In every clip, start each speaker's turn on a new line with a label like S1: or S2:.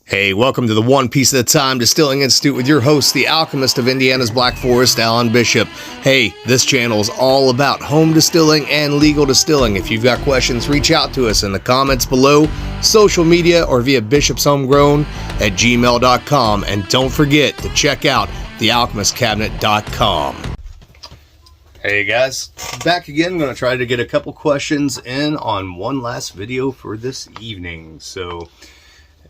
S1: Hey, welcome to the One Piece at a Time Distilling Institute with your host, the alchemist of Indiana's Black Forest, Alan Bishop. Hey, this channel is all about home distilling and legal distilling. If you've got questions, reach out to us in the comments below, social media, or via bishopshomegrown@gmail.com. And don't forget to check out thealchemistcabinet.com. Hey guys, back again. I'm going to try to get a couple questions in on one last video for this evening. So,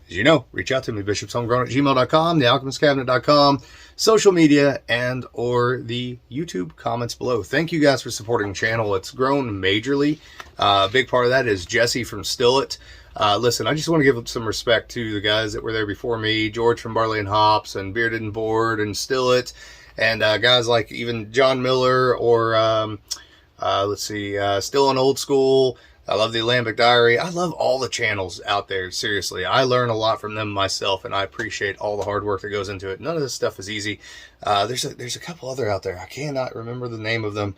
S1: as you know, reach out to me, bishopshomegrown@gmail.com, thealchemistcabinet.com, social media, and or the YouTube comments below. Thank you guys for supporting the channel. It's grown majorly. A big part of that is Jesse from Still It. Listen, I just want to give some respect to the guys that were there before me, George from Barley and Hops, and Bearded and Board, and Still It, and guys like even John Miller, or Still an Old School. I love the Alembic Diary. I love all the channels out there. Seriously, I learn a lot from them myself, and I appreciate all the hard work that goes into it. None of this stuff is easy. There's a couple other out there. I cannot remember the name of them,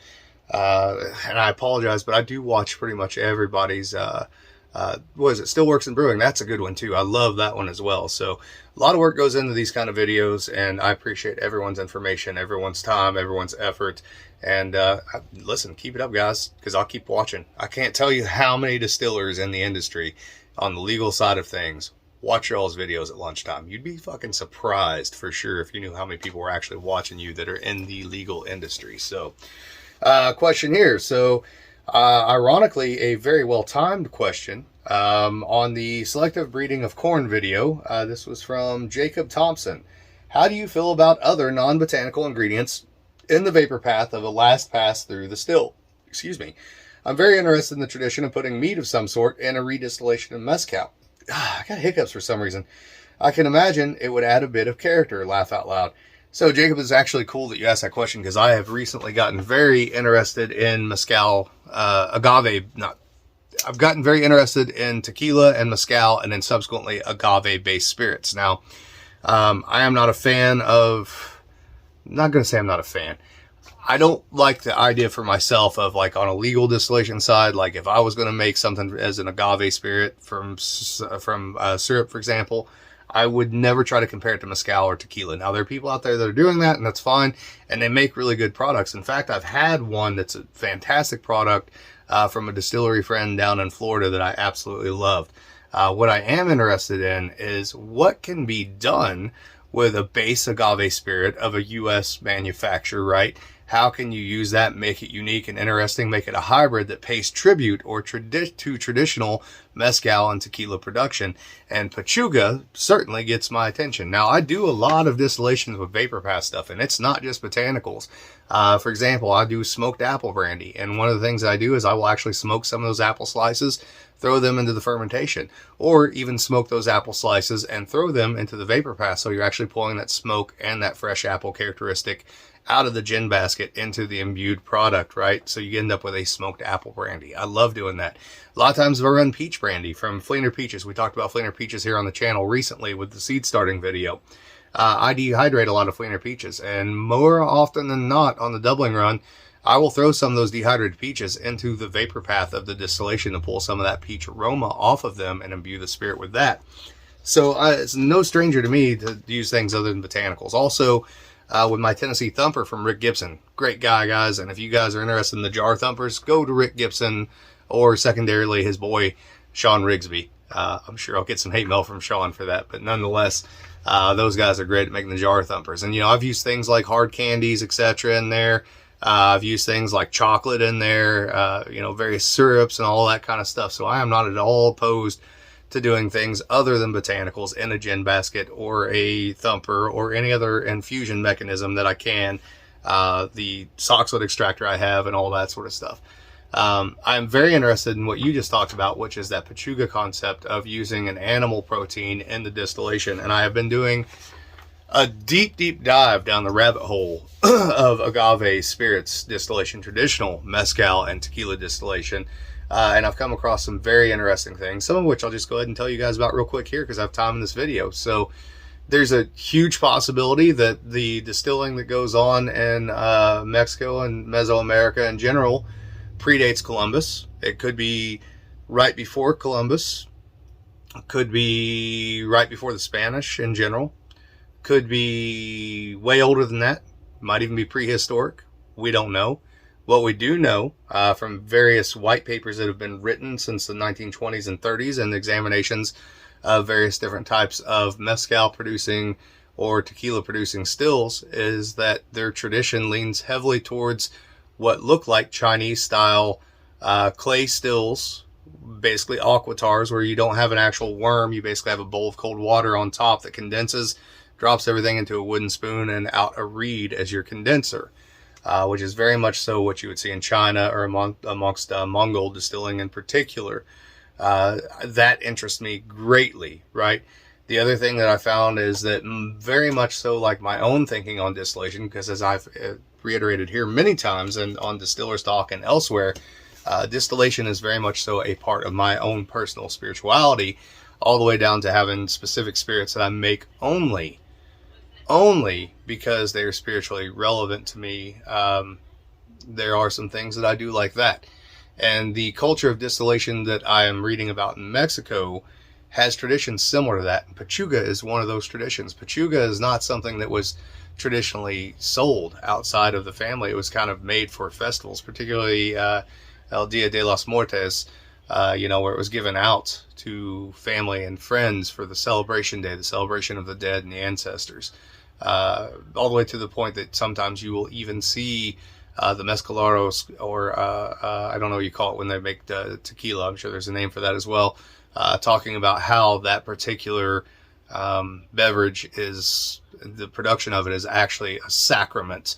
S1: and I apologize, but I do watch pretty much everybody's. What is it? Still Works in Brewing. That's a good one too. I love that one as well. So a lot of work goes into these kind of videos, and I appreciate everyone's information, everyone's time, everyone's effort. And listen, keep it up, guys, because I'll keep watching. I can't tell you how many distillers in the industry on the legal side of things watch y'all's videos at lunchtime. You'd be fucking surprised for sure if you knew how many people were actually watching you that are in the legal industry. So, question here. So, ironically, a very well-timed question on the selective breeding of corn video. This was from Jacob Thompson. How do you feel about other non-botanical ingredients in the vapor path of a last pass through the still? Excuse me. I'm very interested in the tradition of putting meat of some sort in a redistillation of mezcal. I got hiccups for some reason. I can imagine it would add a bit of character, laugh out loud. So Jacob, it's actually cool that you asked that question, because I have recently gotten very interested in mezcal, I've gotten very interested in tequila and mezcal, and then subsequently agave-based spirits. Now, I am not a fan of, I'm not going to say I'm not a fan. I don't like the idea for myself of, like, on a legal distillation side, like if I was going to make something as an agave spirit from syrup, for example, I would never try to compare it to mezcal or tequila. Now, there are people out there that are doing that, and that's fine, and they make really good products. In fact, I've had one that's a fantastic product from a distillery friend down in Florida that I absolutely loved. What I am interested in is what can be done with a base agave spirit of a U.S. manufacturer, right? How can you use that, make it unique and interesting, make it a hybrid that pays tribute or to traditional mezcal and tequila production? And pechuga certainly gets my attention. Now, I do a lot of distillations with vapor pass stuff, and it's not just botanicals. For example, I do smoked apple brandy, and one of the things that I do is I will actually smoke some of those apple slices, throw them into the fermentation, or even smoke those apple slices and throw them into the vapor pass. So you're actually pulling that smoke and that fresh apple characteristic out of the gin basket into the imbued product, right? So you end up with a smoked apple brandy. I love doing that. A lot of times I run peach brandy from Fleener Peaches. We talked about Fleener Peaches here on the channel recently with the seed starting video. I dehydrate a lot of Fleener Peaches, and more often than not on the doubling run, I will throw some of those dehydrated peaches into the vapor path of the distillation to pull some of that peach aroma off of them and imbue the spirit with that. So it's no stranger to me to use things other than botanicals. Also, with my Tennessee Thumper from Rick Gibson. Great guy, guys. And if you guys are interested in the jar thumpers, go to Rick Gibson, or secondarily his boy, Sean Rigsby. I'm sure I'll get some hate mail from Sean for that, but nonetheless, those guys are great at making the jar thumpers. And, you know, I've used things like hard candies, etc. in there. I've used things like chocolate in there, you know, various syrups and all that kind of stuff. So I am not at all opposed to doing things other than botanicals in a gin basket or a thumper or any other infusion mechanism that I can, the soxhlet extractor I have and all that sort of stuff. I'm very interested in what you just talked about, which is that pechuga concept of using an animal protein in the distillation. And I have been doing a deep dive down the rabbit hole of agave spirits distillation, traditional mezcal and tequila distillation. And I've come across some very interesting things, some of which I'll just go ahead and tell you guys about real quick here because I have time in this video. So there's a huge possibility that the distilling that goes on in Mexico and Mesoamerica in general predates Columbus. It could be right before Columbus. Could be right before the Spanish in general. Could be way older than that. Might even be prehistoric. We don't know. What we do know from various white papers that have been written since the 1920s and 30s and examinations of various different types of mezcal producing or tequila producing stills is that their tradition leans heavily towards what look like Chinese style clay stills, basically aquatars, where you don't have an actual worm. You basically have a bowl of cold water on top that condenses, drops everything into a wooden spoon, and out a reed as your condenser, which is very much so what you would see in China or amongst Mongol distilling in particular. That interests me greatly, right? The other thing that I found is that very much so like my own thinking on distillation, because as I've reiterated here many times and on Distillers Talk and elsewhere, distillation is very much so a part of my own personal spirituality, all the way down to having specific spirits that I make only because they're spiritually relevant to me. There are some things that I do like that. And the culture of distillation that I am reading about in Mexico has traditions similar to that. And pechuga is one of those traditions. Pechuga is not something that was traditionally sold outside of the family. It was kind of made for festivals, particularly El Dia de los Muertes, where it was given out to family and friends for the celebration day, the celebration of the dead and the ancestors. All the way to the point that sometimes you will even see the mezcaleros, or I don't know what you call it when they make the tequila. I'm sure there's a name for that as well. Talking about how that particular beverage is, the production of it is actually a sacrament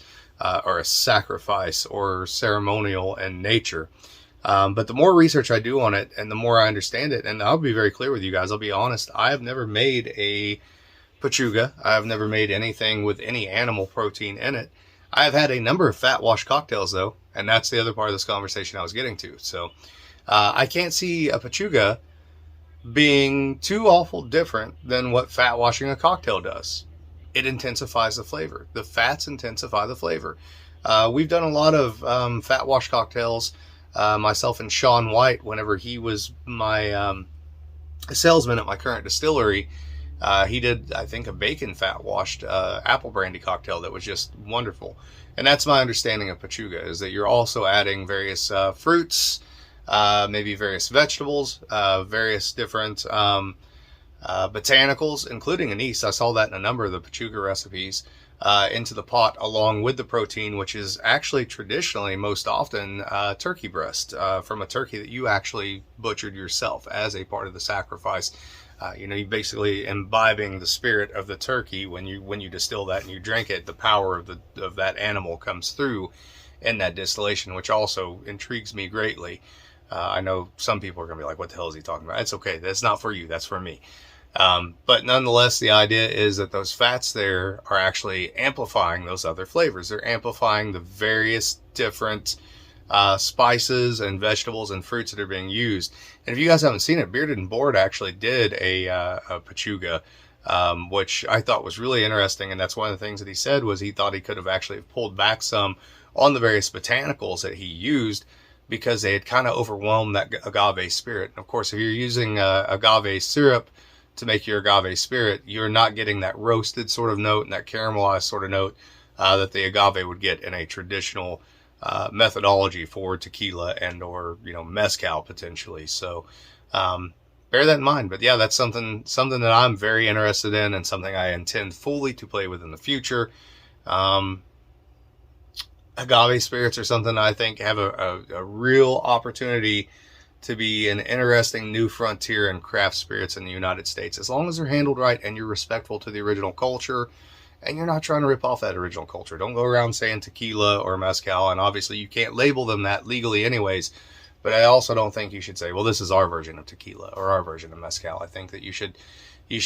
S1: or a sacrifice or ceremonial in nature. But the more research I do on it and the more I understand it, and I'll be very clear with you guys, I'll be honest, I have never made a pechuga. I've never made anything with any animal protein in it. I have had a number of fat wash cocktails though, and that's the other part of this conversation I was getting to. So I can't see a pechuga being too awful different than what fat washing a cocktail does. It intensifies the flavor. The fats intensify the flavor. We've done a lot of fat wash cocktails. Myself and Sean White, whenever he was my salesman at my current distillery, he did, I think, a bacon fat washed apple brandy cocktail that was just wonderful. And that's my understanding of pechuga, is that you're also adding various fruits, maybe various vegetables, various different botanicals, including anise. I saw that in a number of the pechuga recipes, into the pot along with the protein, which is actually traditionally most often turkey breast from a turkey that you actually butchered yourself as a part of the sacrifice. You basically imbibing the spirit of the turkey when you distill that and you drink it. The power of that animal comes through in that distillation, which also intrigues me greatly. I know some people are going to be like, what the hell is he talking about? It's okay. That's not for you. That's for me. But nonetheless, the idea is that those fats there are actually amplifying those other flavors. They're amplifying the various different spices and vegetables and fruits that are being used. And if you guys haven't seen it, Bearded and Board actually did a pechuga, which I thought was really interesting. And that's one of the things that he said was he thought he could have actually pulled back some on the various botanicals that he used because they had kind of overwhelmed that agave spirit. And of course, if you're using agave syrup to make your agave spirit, you're not getting that roasted sort of note and that caramelized sort of note that the agave would get in a traditional methodology for tequila and or mezcal potentially. So bear that in mind. But yeah, that's something that I'm very interested in and something I intend fully to play with in the future. Agave spirits are something I think have a real opportunity to be an interesting new frontier in craft spirits in the United States, as long as they're handled right and you're respectful to the original culture and you're not trying to rip off that original culture. Don't go around saying tequila or mezcal, and obviously you can't label them that legally anyways, but I also don't think you should say, well, this is our version of tequila or our version of mezcal. I think that you should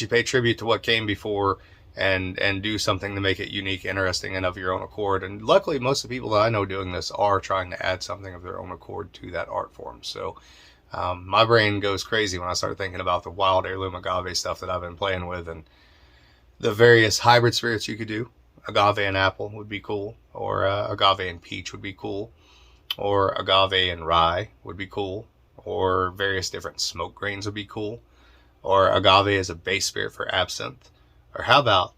S1: pay tribute to what came before and do something to make it unique, interesting, and of your own accord. And luckily, most of the people that I know doing this are trying to add something of their own accord to that art form. So my brain goes crazy when I start thinking about the wild heirloom agave stuff that I've been playing with and the various hybrid spirits you could do. Agave and apple would be cool, or agave and peach would be cool, or agave and rye would be cool, or various different smoke grains would be cool, or agave as a base spirit for absinthe? Or how about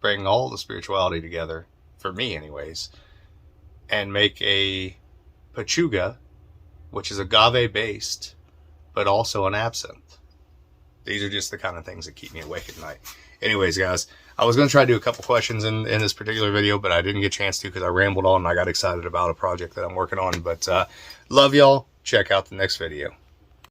S1: bring all the spirituality together, for me anyways, and make a pechuga, which is agave based, but also an absinthe? These are just the kind of things that keep me awake at night. Anyways, guys, I was going to try to do a couple questions in this particular video, but I didn't get a chance to because I rambled on and I got excited about a project that I'm working on. But love y'all. Check out the next video.